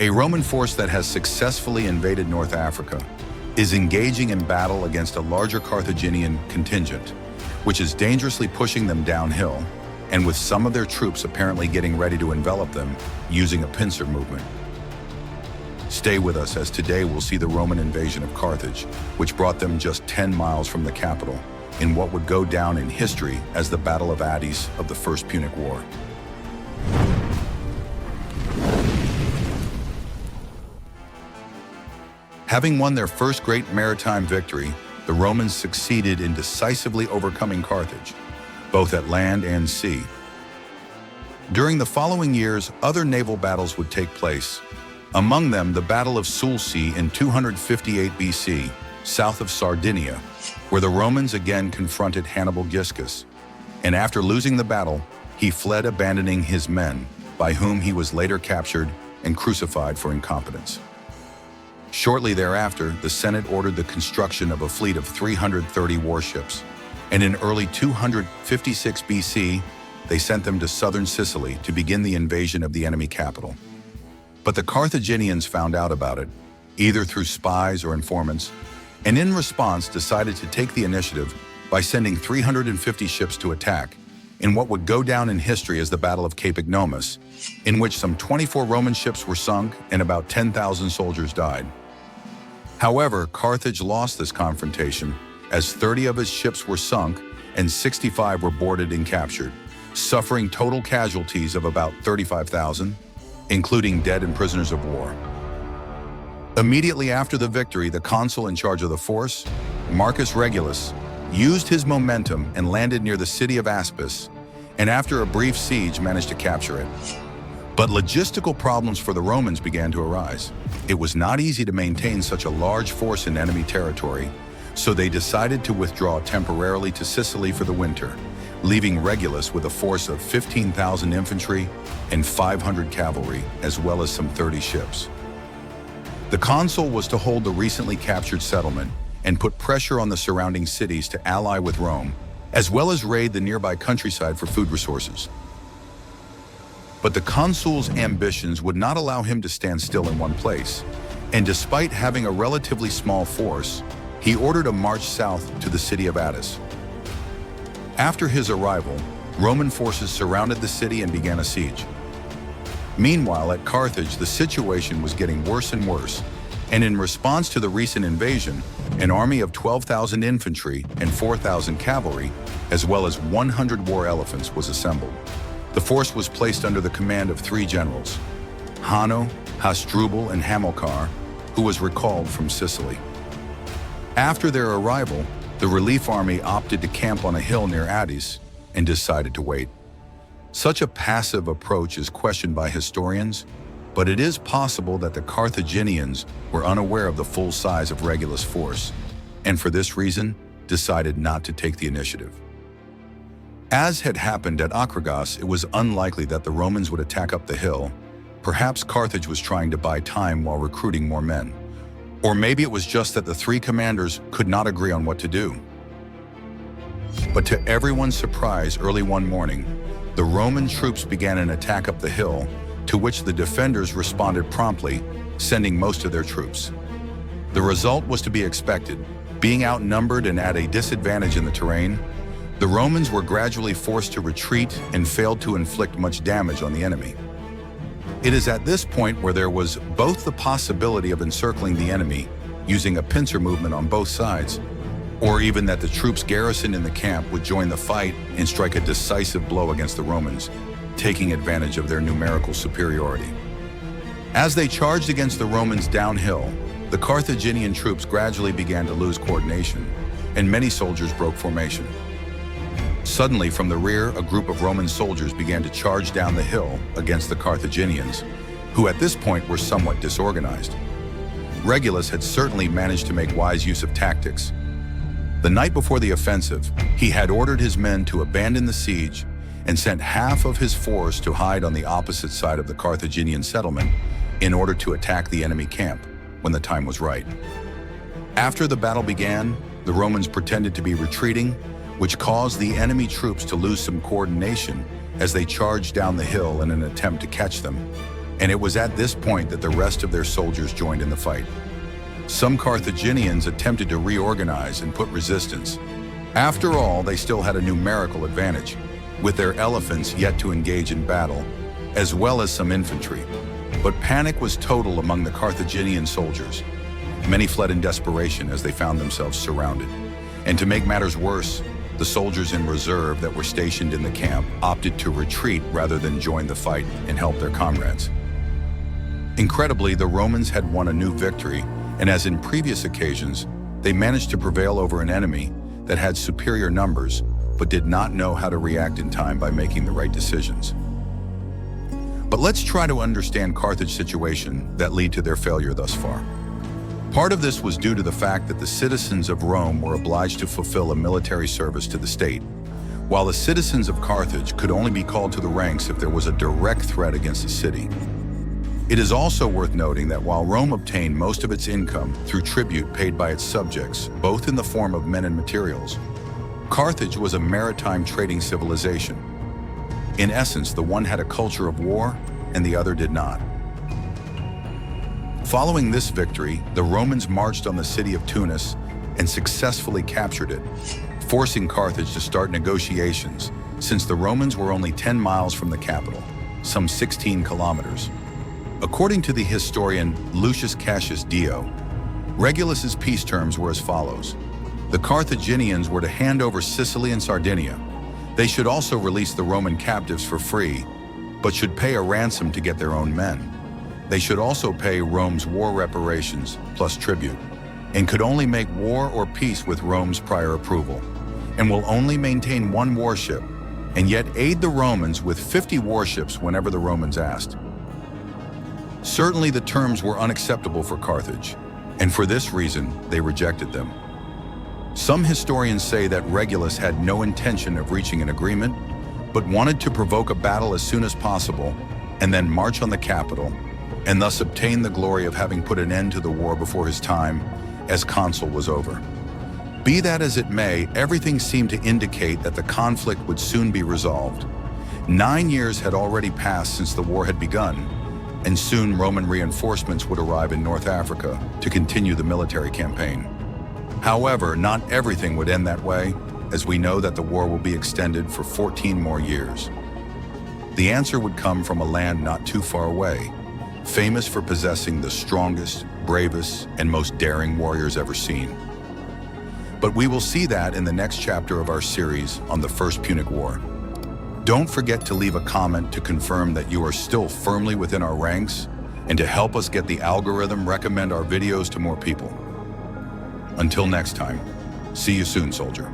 A Roman force that has successfully invaded North Africa is engaging in battle against a larger Carthaginian contingent, which is dangerously pushing them downhill, and with some of their troops apparently getting ready to envelop them using a pincer movement. Stay with us, as today we'll see the Roman invasion of Carthage, which brought them just 10 miles from the capital, in what would go down in history as the Battle of Adys of the First Punic War. Having won their first great maritime victory, the Romans succeeded in decisively overcoming Carthage, both at land and sea. During the following years, other naval battles would take place, among them the Battle of Sulci in 258 BC, south of Sardinia, where the Romans again confronted Hannibal Giscus, and after losing the battle, he fled, abandoning his men, by whom he was later captured and crucified for incompetence. Shortly thereafter, the Senate ordered the construction of a fleet of 330 warships, and in early 256 BC, they sent them to southern Sicily to begin the invasion of the enemy capital. But the Carthaginians found out about it, either through spies or informants, and in response decided to take the initiative by sending 350 ships to attack, in what would go down in history as the Battle of Cape Ecnomus, in which some 24 Roman ships were sunk and about 10,000 soldiers died. However, Carthage lost this confrontation, as 30 of its ships were sunk and 65 were boarded and captured, suffering total casualties of about 35,000, including dead and prisoners of war. Immediately after the victory, the consul in charge of the force, Marcus Regulus, used his momentum and landed near the city of Aspis, and after a brief siege managed to capture it. But logistical problems for the Romans began to arise. It was not easy to maintain such a large force in enemy territory, so they decided to withdraw temporarily to Sicily for the winter, leaving Regulus with a force of 15,000 infantry and 500 cavalry, as well as some 30 ships. The consul was to hold the recently captured settlement and put pressure on the surrounding cities to ally with Rome, as well as raid the nearby countryside for food resources. But the consul's ambitions would not allow him to stand still in one place, and despite having a relatively small force, he ordered a march south to the city of Adys. After his arrival, Roman forces surrounded the city and began a siege. Meanwhile, at Carthage, the situation was getting worse and worse, and in response to the recent invasion, an army of 12,000 infantry and 4,000 cavalry, as well as 100 war elephants, was assembled. The force was placed under the command of 3 generals, Hanno, Hasdrubal, and Hamilcar, who was recalled from Sicily. After their arrival, the relief army opted to camp on a hill near Adys and decided to wait. Such a passive approach is questioned by historians, but it is possible that the Carthaginians were unaware of the full size of Regulus' force, and for this reason, decided not to take the initiative. As had happened at Acragas, it was unlikely that the Romans would attack up the hill. Perhaps Carthage was trying to buy time while recruiting more men. Or maybe it was just that the 3 commanders could not agree on what to do. But to everyone's surprise, early one morning, the Roman troops began an attack up the hill, to which the defenders responded promptly, sending most of their troops. The result was to be expected. Being outnumbered and at a disadvantage in the terrain, the Romans were gradually forced to retreat and failed to inflict much damage on the enemy. It is at this point where there was both the possibility of encircling the enemy using a pincer movement on both sides, or even that the troops garrisoned in the camp would join the fight and strike a decisive blow against the Romans, taking advantage of their numerical superiority. As they charged against the Romans downhill, the Carthaginian troops gradually began to lose coordination, and many soldiers broke formation. Suddenly, from the rear, a group of Roman soldiers began to charge down the hill against the Carthaginians, who at this point were somewhat disorganized. Regulus had certainly managed to make wise use of tactics. The night before the offensive, he had ordered his men to abandon the siege and sent half of his force to hide on the opposite side of the Carthaginian settlement in order to attack the enemy camp when the time was right. After the battle began, the Romans pretended to be retreating, which caused the enemy troops to lose some coordination as they charged down the hill in an attempt to catch them. and it was at this point that the rest of their soldiers joined in the fight. Some Carthaginians attempted to reorganize and put resistance. After all, they still had a numerical advantage, with their elephants yet to engage in battle, as well as some infantry. But panic was total among the Carthaginian soldiers. Many fled in desperation as they found themselves surrounded. And to make matters worse, the soldiers in reserve that were stationed in the camp opted to retreat rather than join the fight and help their comrades. Incredibly, the Romans had won a new victory, and as in previous occasions, they managed to prevail over an enemy that had superior numbers, but did not know how to react in time by making the right decisions. But let's try to understand Carthage's situation that led to their failure thus far. Part of this was due to the fact that the citizens of Rome were obliged to fulfill a military service to the state, while the citizens of Carthage could only be called to the ranks if there was a direct threat against the city. It is also worth noting that while Rome obtained most of its income through tribute paid by its subjects, both in the form of men and materials, Carthage was a maritime trading civilization. In essence, the one had a culture of war and the other did not. Following this victory, the Romans marched on the city of Tunis and successfully captured it, forcing Carthage to start negotiations since the Romans were only 10 miles from the capital, some 16 kilometers. According to the historian Lucius Cassius Dio, Regulus's peace terms were as follows. The Carthaginians were to hand over Sicily and Sardinia. They should also release the Roman captives for free, but should pay a ransom to get their own men. They should also pay Rome's war reparations plus tribute, and could only make war or peace with Rome's prior approval, and will only maintain one warship, and yet aid the Romans with 50 warships whenever the Romans asked. Certainly the terms were unacceptable for Carthage, and for this reason they rejected them. Some historians say that Regulus had no intention of reaching an agreement, but wanted to provoke a battle as soon as possible, and then march on the capital, and thus obtain the glory of having put an end to the war before his time as consul was over. Be that as it may, everything seemed to indicate that the conflict would soon be resolved. 9 years had already passed since the war had begun, and soon Roman reinforcements would arrive in North Africa to continue the military campaign. However, not everything would end that way, as we know that the war will be extended for 14 more years. The answer would come from a land not too far away, famous for possessing the strongest, bravest, and most daring warriors ever seen. But we will see that in the next chapter of our series on the First Punic War. Don't forget to leave a comment to confirm that you are still firmly within our ranks and to help us get the algorithm recommend our videos to more people. Until next time, see you soon, soldier.